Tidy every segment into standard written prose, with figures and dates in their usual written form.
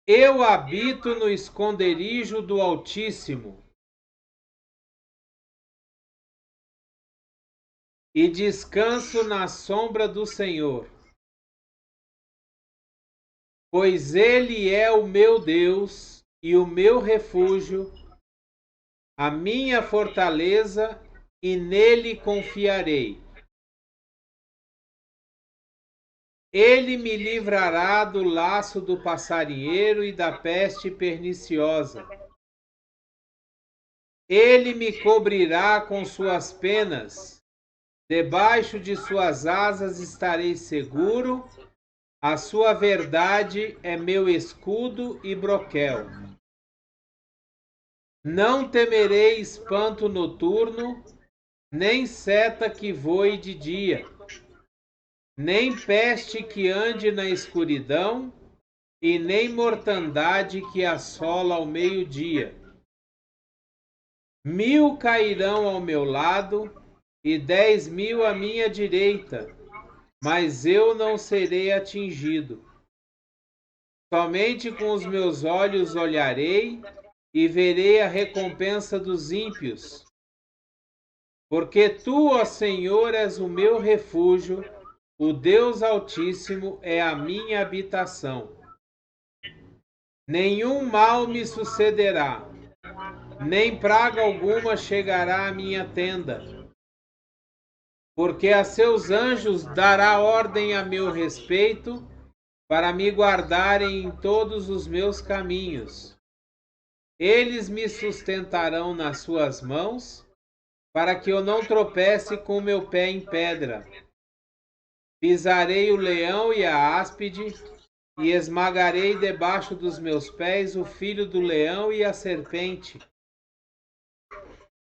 Eu habito no esconderijo do Altíssimo e descanso na sombra do Senhor. Pois Ele é o meu Deus e o meu refúgio, a minha fortaleza, e nele confiarei. Ele me livrará do laço do passarinheiro e da peste perniciosa. Ele me cobrirá com suas penas, debaixo de suas asas estarei seguro, a sua verdade é meu escudo e broquel. Não temerei espanto noturno, nem seta que voe de dia, nem peste que ande na escuridão, e nem mortandade que assola ao meio-dia. 1000 cairão ao meu lado, e 10.000 à minha direita, mas eu não serei atingido. Somente com os meus olhos olharei e verei a recompensa dos ímpios. Porque tu, ó Senhor, és o meu refúgio, o Deus Altíssimo é a minha habitação. Nenhum mal me sucederá, nem praga alguma chegará à minha tenda. Porque a seus anjos dará ordem a meu respeito, para me guardarem em todos os meus caminhos. Eles me sustentarão nas suas mãos, para que eu não tropece com meu pé em pedra. Pisarei o leão e a áspide, e esmagarei debaixo dos meus pés o filho do leão e a serpente.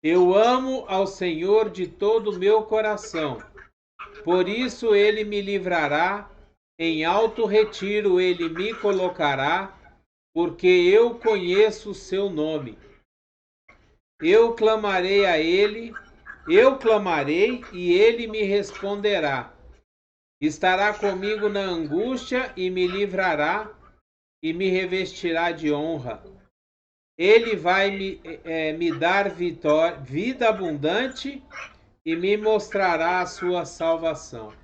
Eu amo ao Senhor de todo o meu coração, por isso ele me livrará, em alto retiro ele me colocará, porque eu conheço o seu nome. Eu clamarei e ele me responderá. Estará comigo na angústia e me livrará e me revestirá de honra. Ele vai me dar vida abundante e me mostrará a sua salvação.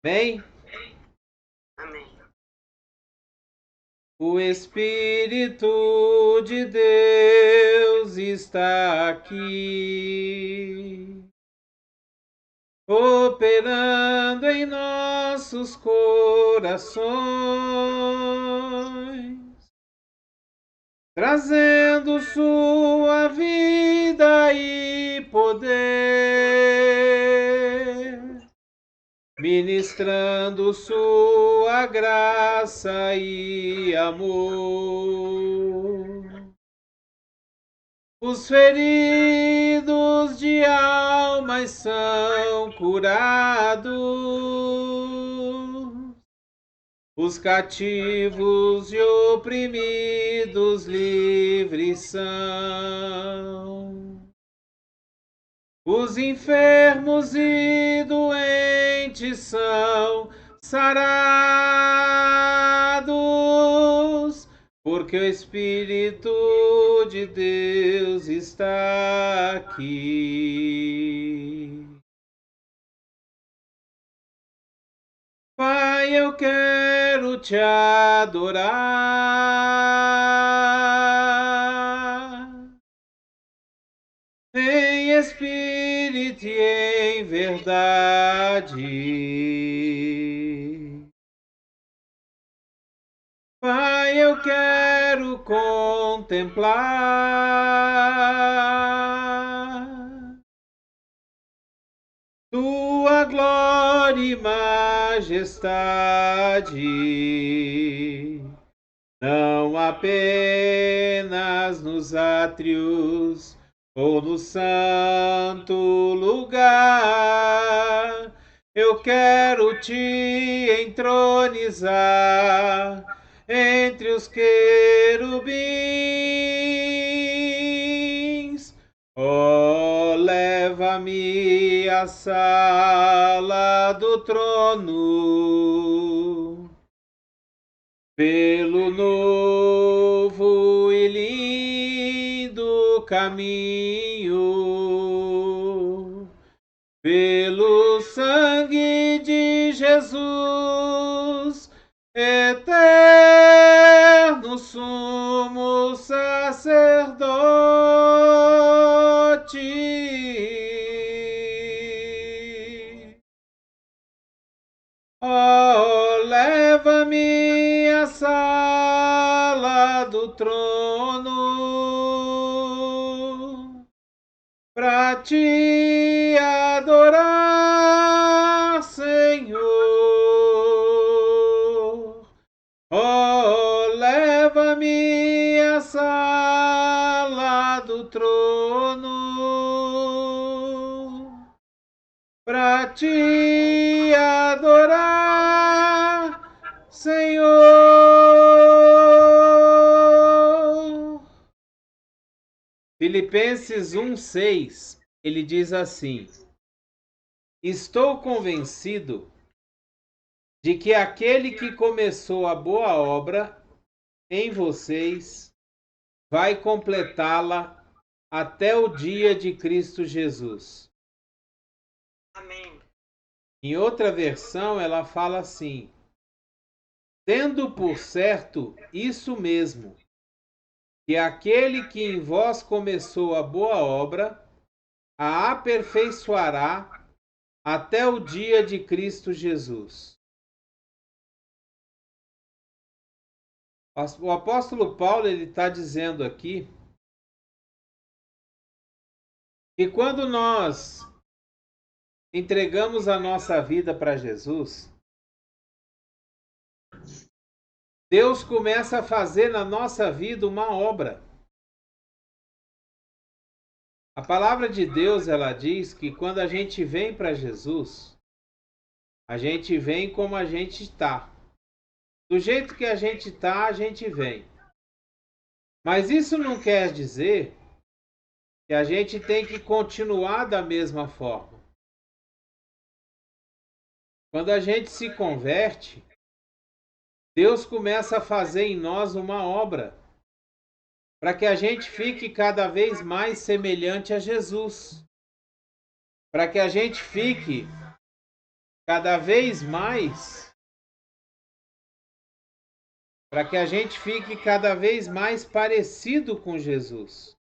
Bem, o Espírito de Deus está aqui, operando em nossos corações, trazendo sua vida e poder, ministrando sua graça e amor. Os feridos de alma são curados, os cativos e oprimidos livres são. Os enfermos e doentes são sarados, porque o Espírito de Deus está aqui. Pai, eu quero te adorar em espírito e em verdade. Pai, eu quero contemplar tua glória e majestade, não apenas nos átrios ou no santo lugar. Eu quero te entronizar entre os querubins. Oh, leva-me à sala do trono, pelo novo e lindo caminho, pelo sangue de Jesus, eterno sumo sacerdote. Oh, leva-me à sala do trono pra te adorar, Senhor. Oh, leva-me à sala do trono pra te adorar, Senhor. Filipenses 1:6, ele diz assim: estou convencido de que aquele que começou a boa obra em vocês vai completá-la até o dia de Cristo Jesus. Amém. Em outra versão, ela fala assim: tendo por certo isso mesmo, que aquele que em vós começou a boa obra, a aperfeiçoará até o dia de Cristo Jesus. O apóstolo Paulo ele está dizendo aqui que quando nós entregamos a nossa vida para Jesus, Deus começa a fazer na nossa vida uma obra. A palavra de Deus ela diz que quando a gente vem para Jesus, a gente vem como a gente está. Do jeito que a gente está, a gente vem. Mas isso não quer dizer que a gente tem que continuar da mesma forma. Quando a gente se converte, Deus começa a fazer em nós uma obra para que a gente fique cada vez mais semelhante a Jesus. Para que a gente fique cada vez mais parecido com Jesus.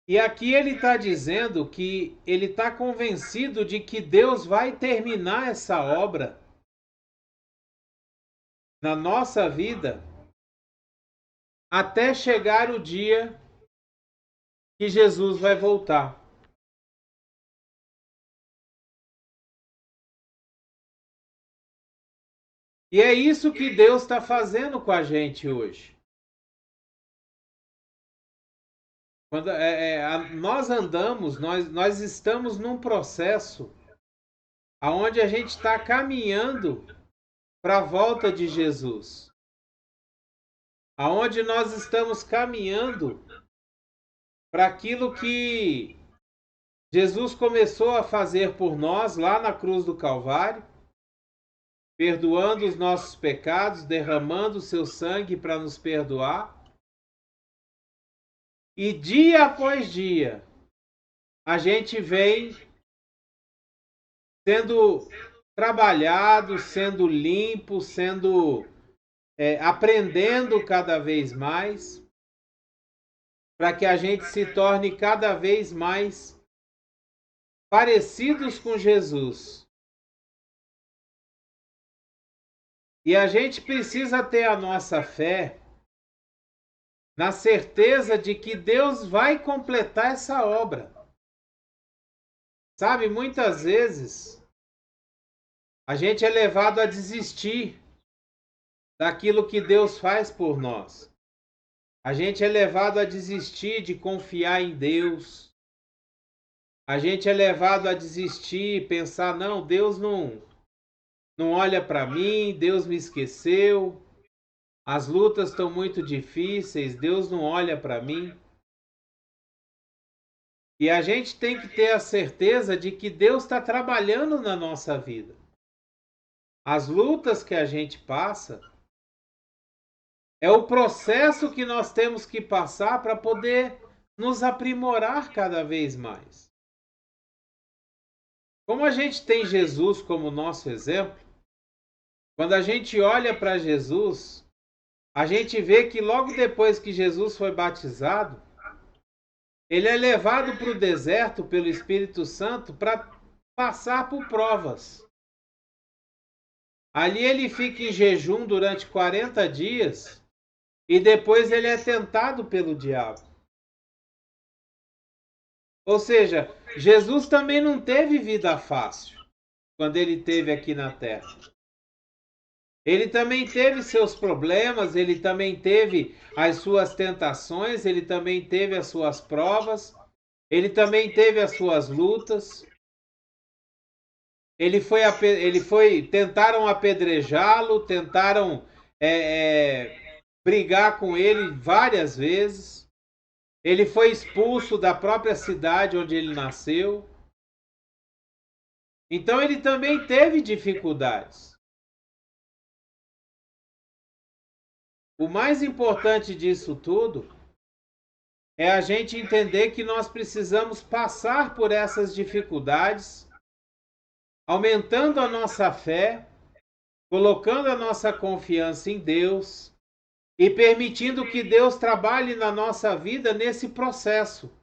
E aqui ele está dizendo que ele está convencido de que Deus vai terminar essa obra na nossa vida até chegar o dia que Jesus vai voltar. E é isso que Deus está fazendo com a gente hoje. Quando nós andamos, nós estamos num processo aonde a gente está caminhando para a volta de Jesus. Aonde nós estamos caminhando para aquilo que Jesus começou a fazer por nós lá na cruz do Calvário, perdoando os nossos pecados, derramando o seu sangue para nos perdoar. E dia após dia, a gente vem sendo trabalhado, sendo limpo, aprendendo cada vez mais, para que a gente se torne cada vez mais parecidos com Jesus. E a gente precisa ter a nossa fé na certeza de que Deus vai completar essa obra. Sabe, muitas vezes a gente é levado a desistir daquilo que Deus faz por nós. A gente é levado a desistir de confiar em Deus. A gente é levado a desistir e pensar, não, Deus não olha para mim, Deus me esqueceu. As lutas estão muito difíceis, Deus não olha para mim. E a gente tem que ter a certeza de que Deus está trabalhando na nossa vida. As lutas que a gente passa é o processo que nós temos que passar para poder nos aprimorar cada vez mais. Como a gente tem Jesus como nosso exemplo, quando a gente olha para Jesus, a gente vê que logo depois que Jesus foi batizado, ele é levado para o deserto pelo Espírito Santo para passar por provas. Ali ele fica em jejum durante 40 dias e depois ele é tentado pelo diabo. Ou seja, Jesus também não teve vida fácil quando ele esteve aqui na terra. Ele também teve seus problemas, ele também teve as suas tentações, ele também teve as suas provas, ele também teve as suas lutas. Tentaram apedrejá-lo, tentaram brigar com ele várias vezes. Ele foi expulso da própria cidade onde ele nasceu. Então ele também teve dificuldades. O mais importante disso tudo é a gente entender que nós precisamos passar por essas dificuldades, aumentando a nossa fé, colocando a nossa confiança em Deus e permitindo que Deus trabalhe na nossa vida nesse processo.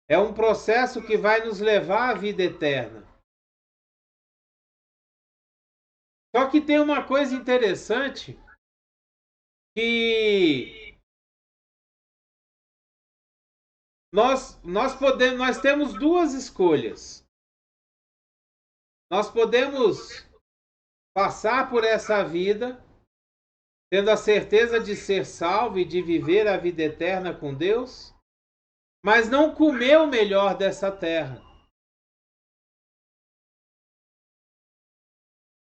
É um processo que vai nos levar à vida eterna. Só que tem uma coisa interessante que nós temos duas escolhas. Nós podemos passar por essa vida tendo a certeza de ser salvo e de viver a vida eterna com Deus, mas não comer o melhor dessa terra.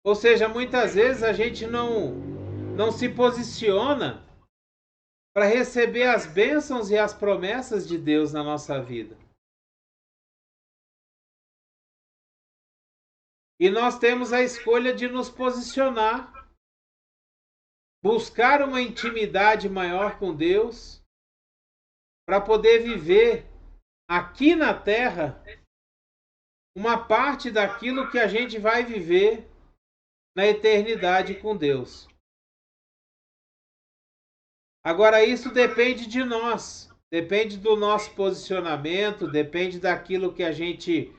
Ou seja, muitas vezes a gente não se posiciona para receber as bênçãos e as promessas de Deus na nossa vida. E nós temos a escolha de nos posicionar, buscar uma intimidade maior com Deus, para poder viver aqui na terra uma parte daquilo que a gente vai viver na eternidade com Deus. Agora, isso depende de nós, depende do nosso posicionamento, depende daquilo que a gente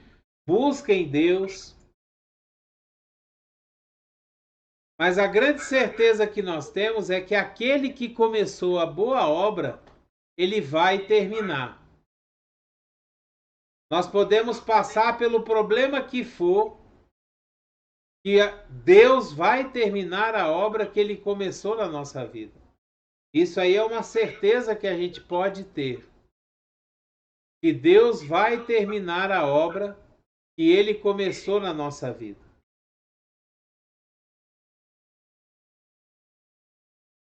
busca em Deus. Mas a grande certeza que nós temos é que aquele que começou a boa obra, ele vai terminar. Nós podemos passar pelo problema que for, que Deus vai terminar a obra que ele começou na nossa vida. Isso aí é uma certeza que a gente pode ter. Que Deus vai terminar a obra que ele começou na nossa vida.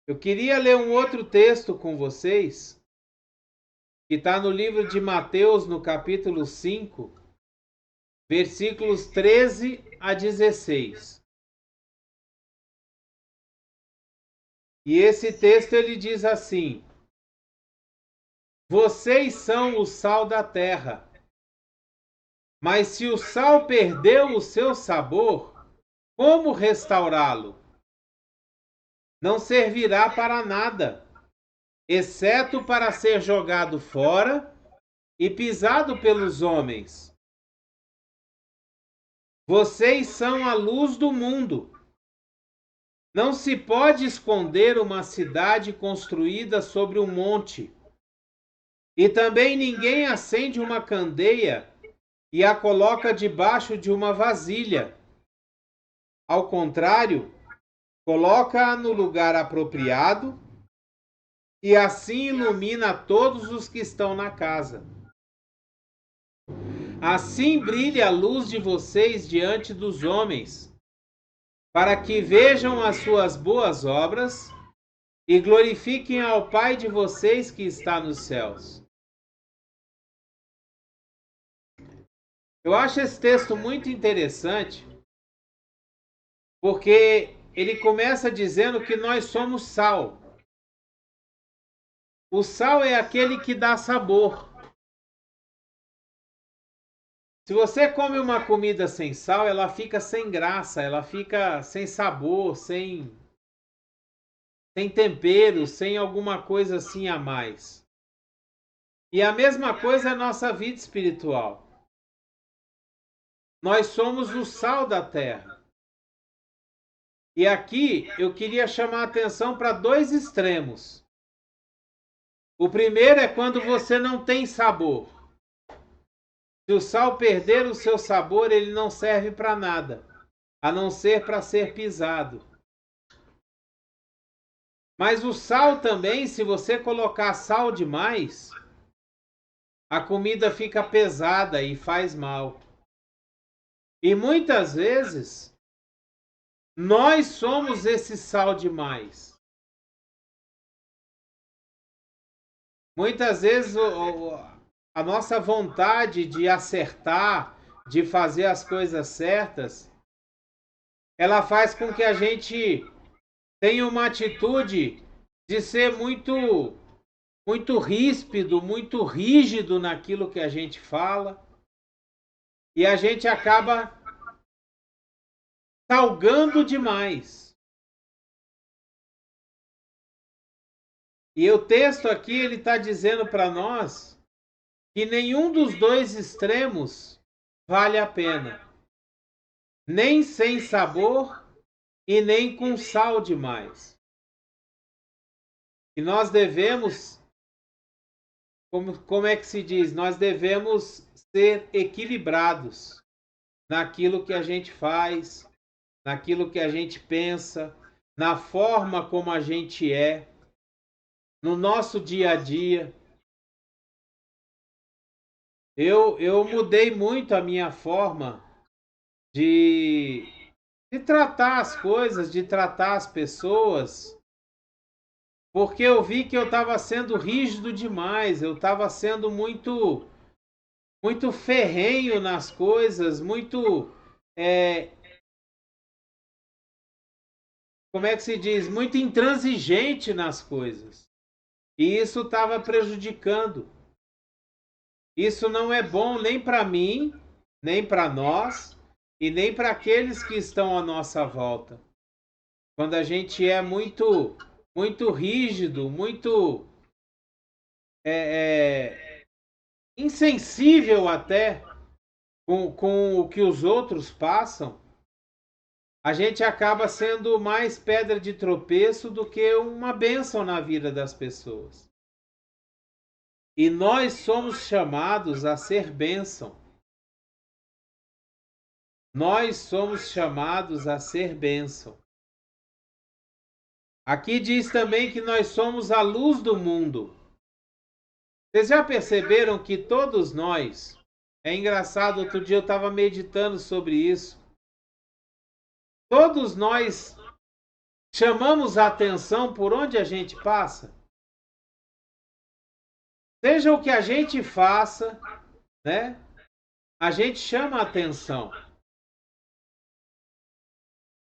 Eu queria ler um outro texto com vocês, que está no livro de Mateus, no capítulo 5, versículos 13 a 16. E esse texto ele diz assim: vocês são o sal da terra, mas se o sal perdeu o seu sabor, como restaurá-lo? Não servirá para nada, exceto para ser jogado fora e pisado pelos homens. Vocês são a luz do mundo. Não se pode esconder uma cidade construída sobre um monte. E também ninguém acende uma candeia e a coloca debaixo de uma vasilha. Ao contrário, coloca-a no lugar apropriado e assim ilumina todos os que estão na casa. Assim brilhe a luz de vocês diante dos homens, para que vejam as suas boas obras e glorifiquem ao Pai de vocês que está nos céus. Eu acho esse texto muito interessante, porque ele começa dizendo que nós somos sal. O sal é aquele que dá sabor. Se você come uma comida sem sal, ela fica sem graça, ela fica sem sabor, sem tempero, sem alguma coisa assim a mais. E a mesma coisa é a nossa vida espiritual. Nós somos o sal da terra. E aqui eu queria chamar a atenção para dois extremos. O primeiro é quando você não tem sabor. Se o sal perder o seu sabor, ele não serve para nada, a não ser para ser pisado. Mas o sal também, se você colocar sal demais, a comida fica pesada e faz mal. E muitas vezes, nós somos esse sal demais. Muitas vezes a nossa vontade de acertar, de fazer as coisas certas, ela faz com que a gente tenha uma atitude de ser muito ríspido, muito rígido naquilo que a gente fala, e a gente acaba salgando demais. E o texto aqui ele está dizendo para nós que nenhum dos dois extremos vale a pena, nem sem sabor e nem com sal demais. E nós devemos, como é que se diz? Nós devemos ser equilibrados naquilo que a gente faz, naquilo que a gente pensa, na forma como a gente é, no nosso dia a dia. Eu mudei muito a minha forma de tratar as coisas, de tratar as pessoas, porque eu vi que eu estava sendo rígido demais, eu estava sendo muito ferrenho nas coisas, como é que se diz? Muito intransigente nas coisas. E isso estava prejudicando. Isso não é bom nem para mim, nem para nós, e nem para aqueles que estão à nossa volta. Quando a gente é muito rígido, muito insensível até com o que os outros passam, a gente acaba sendo mais pedra de tropeço do que uma bênção na vida das pessoas. E nós somos chamados a ser bênção. Nós somos chamados a ser bênção. Aqui diz também que nós somos a luz do mundo. Vocês já perceberam que todos nós... É engraçado, outro dia eu estava meditando sobre isso. Todos nós chamamos a atenção por onde a gente passa. Seja o que a gente faça, né? A gente chama a atenção.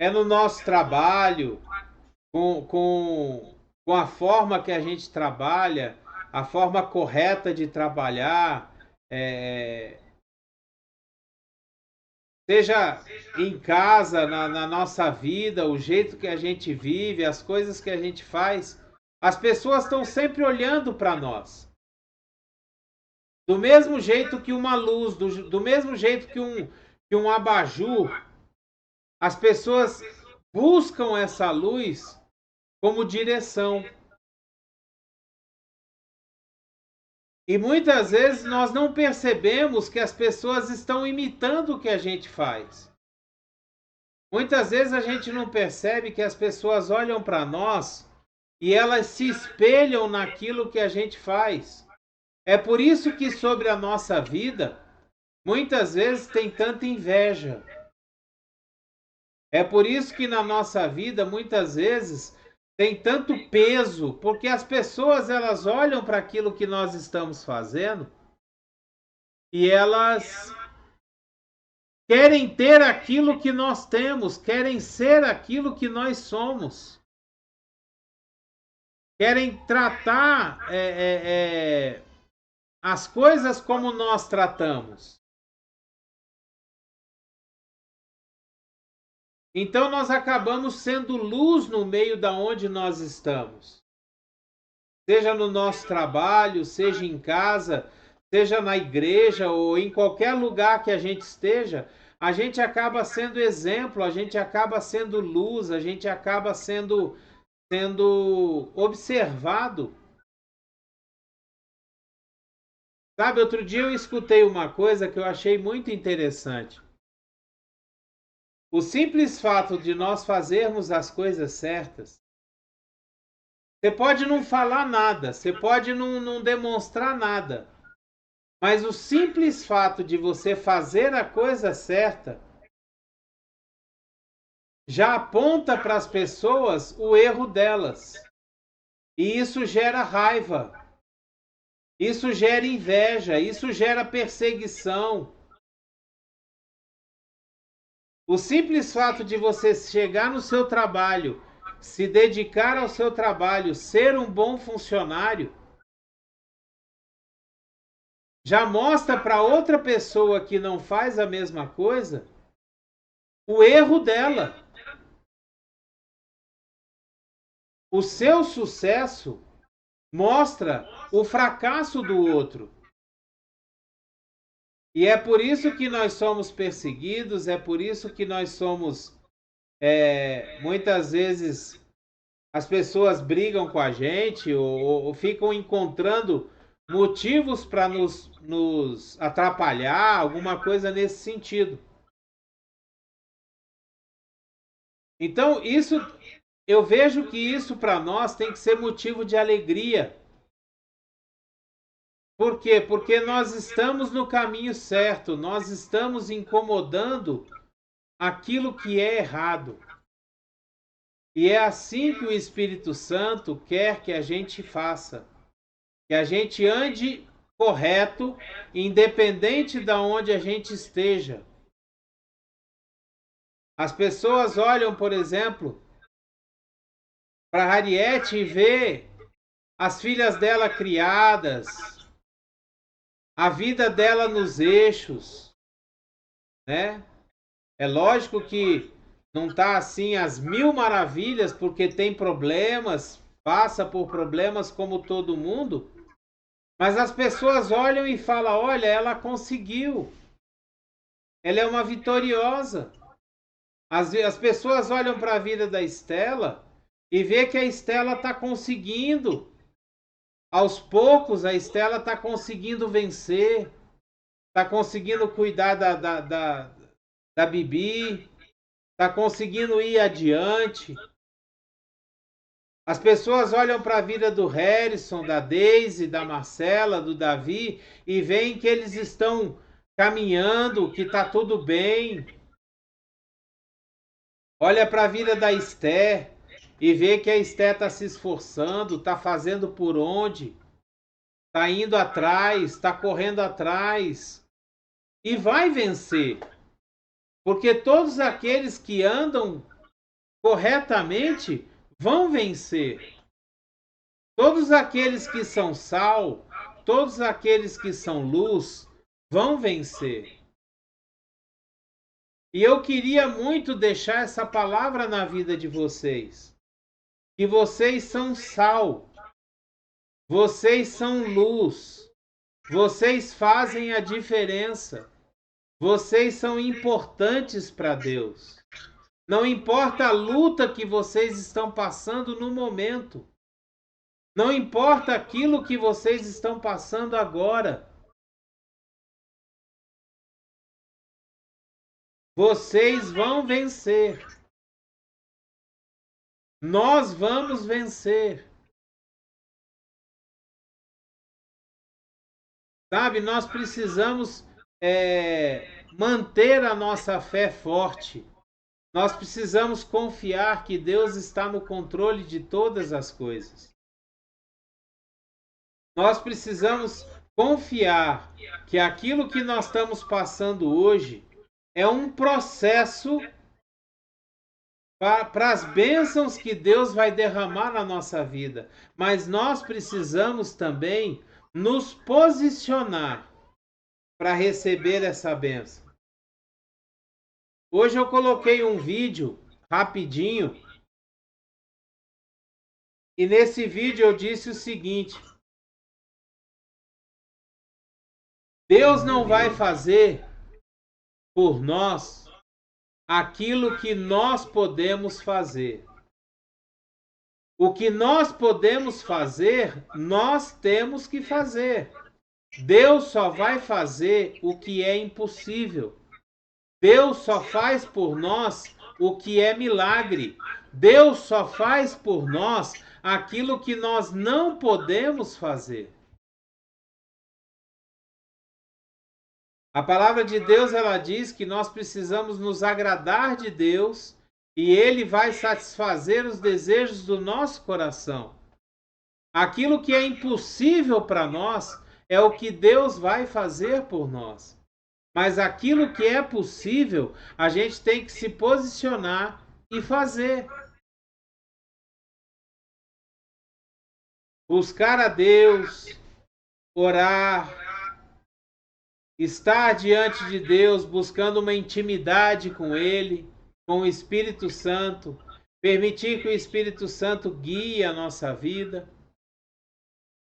É no nosso trabalho, com a forma que a gente trabalha, a forma correta de trabalhar, seja em casa, na nossa vida, o jeito que a gente vive, as coisas que a gente faz, as pessoas estão sempre olhando para nós. Do mesmo jeito que uma luz, do mesmo jeito que um abajur, as pessoas buscam essa luz como direção. E muitas vezes nós não percebemos que as pessoas estão imitando o que a gente faz. Muitas vezes a gente não percebe que as pessoas olham para nós e elas se espelham naquilo que a gente faz. É por isso que sobre a nossa vida, muitas vezes tem tanta inveja. É por isso que na nossa vida, muitas vezes, tem tanto peso, porque as pessoas elas olham para aquilo que nós estamos fazendo e elas querem ter aquilo que nós temos, querem ser aquilo que nós somos, querem tratar as coisas como nós tratamos. Então nós acabamos sendo luz no meio da onde nós estamos. Seja no nosso trabalho, seja em casa, seja na igreja ou em qualquer lugar que a gente esteja, a gente acaba sendo exemplo, a gente acaba sendo luz, a gente acaba sendo observado. Sabe, outro dia eu escutei uma coisa que eu achei muito interessante. O simples fato de nós fazermos as coisas certas, você pode não falar nada, você pode não demonstrar nada, mas o simples fato de você fazer a coisa certa já aponta para as pessoas o erro delas. E isso gera raiva, isso gera inveja, isso gera perseguição. O simples fato de você chegar no seu trabalho, se dedicar ao seu trabalho, ser um bom funcionário, já mostra para outra pessoa que não faz a mesma coisa o erro dela. O seu sucesso mostra o fracasso do outro. E é por isso que nós somos perseguidos, é por isso que nós somos, muitas vezes, as pessoas brigam com a gente ou ficam encontrando motivos para nos atrapalhar, alguma coisa nesse sentido. Então, eu vejo que isso para nós tem que ser motivo de alegria. Por quê? Porque nós estamos no caminho certo, nós estamos incomodando aquilo que é errado. E é assim que o Espírito Santo quer que a gente faça. Que a gente ande correto, independente de onde a gente esteja. As pessoas olham, por exemplo, para Harriet e vê as filhas dela criadas, a vida dela nos eixos, né? É lógico que não está assim às mil maravilhas, porque tem problemas, passa por problemas como todo mundo, mas as pessoas olham e falam: olha, ela conseguiu, ela é uma vitoriosa. As pessoas olham para a vida da Estela e vê que a Estela está conseguindo. Aos poucos, a Estela está conseguindo vencer, está conseguindo cuidar da Bibi, está conseguindo ir adiante. As pessoas olham para a vida do Harrison, da Daisy, da Marcela, do Davi e veem que eles estão caminhando, que está tudo bem. Olha para a vida da Esther e vê que a Esther está se esforçando, está fazendo por onde, está indo atrás, está correndo atrás e vai vencer. Porque todos aqueles que andam corretamente vão vencer. Todos aqueles que são sal, todos aqueles que são luz, vão vencer. E eu queria muito deixar essa palavra na vida de vocês. Que vocês são sal, vocês são luz, vocês fazem a diferença, vocês são importantes para Deus. Não importa a luta que vocês estão passando no momento. Não importa aquilo que vocês estão passando agora. Vocês vão vencer. Nós vamos vencer. Sabe, nós precisamos manter a nossa fé forte. Nós precisamos confiar que Deus está no controle de todas as coisas. Nós precisamos confiar que aquilo que nós estamos passando hoje é um processo para as bênçãos que Deus vai derramar na nossa vida. Mas nós precisamos também nos posicionar para receber essa bênção. Hoje eu coloquei um vídeo rapidinho e nesse vídeo eu disse o seguinte: Deus não vai fazer por nós aquilo que nós podemos fazer. O que nós podemos fazer, nós temos que fazer. Deus só vai fazer o que é impossível. Deus só faz por nós o que é milagre. Deus só faz por nós aquilo que nós não podemos fazer. A palavra de Deus, ela diz que nós precisamos nos agradar de Deus e Ele vai satisfazer os desejos do nosso coração. Aquilo que é impossível para nós é o que Deus vai fazer por nós. Mas aquilo que é possível, a gente tem que se posicionar e fazer. Buscar a Deus, orar, estar diante de Deus, buscando uma intimidade com Ele, com o Espírito Santo, permitir que o Espírito Santo guie a nossa vida.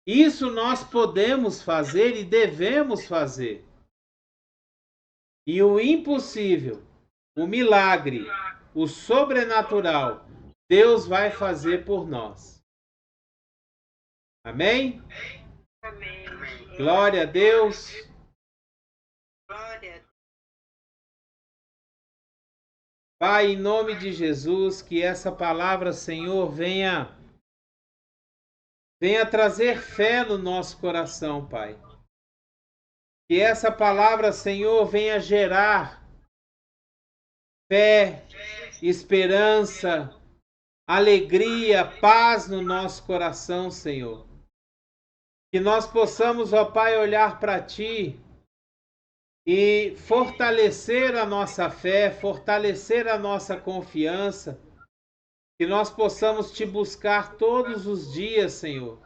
Isso nós podemos fazer e devemos fazer. E o impossível, o milagre, o sobrenatural, Deus vai fazer por nós. Amém? Amém. Glória a Deus. Glória. Pai, em nome de Jesus, que essa palavra, Senhor, venha trazer fé no nosso coração, Pai. Que essa palavra, Senhor, venha gerar fé, esperança, alegria, paz no nosso coração, Senhor. Que nós possamos, ó Pai, olhar para Ti e fortalecer a nossa fé, fortalecer a nossa confiança, que nós possamos Te buscar todos os dias, Senhor,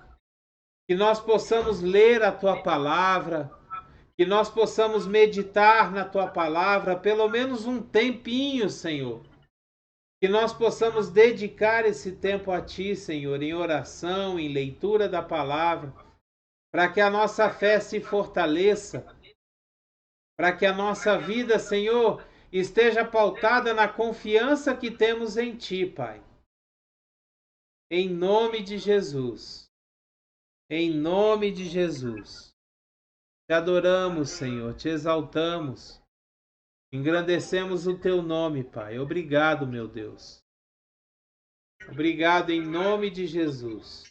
que nós possamos ler a Tua palavra, que nós possamos meditar na Tua palavra pelo menos um tempinho, Senhor, que nós possamos dedicar esse tempo a Ti, Senhor, em oração, em leitura da palavra, para que a nossa fé se fortaleça, para que a nossa vida, Senhor, esteja pautada na confiança que temos em Ti, Pai. Em nome de Jesus. Em nome de Jesus. Te adoramos, Senhor, te exaltamos. Engrandecemos o Teu nome, Pai. Obrigado, meu Deus. Obrigado em nome de Jesus.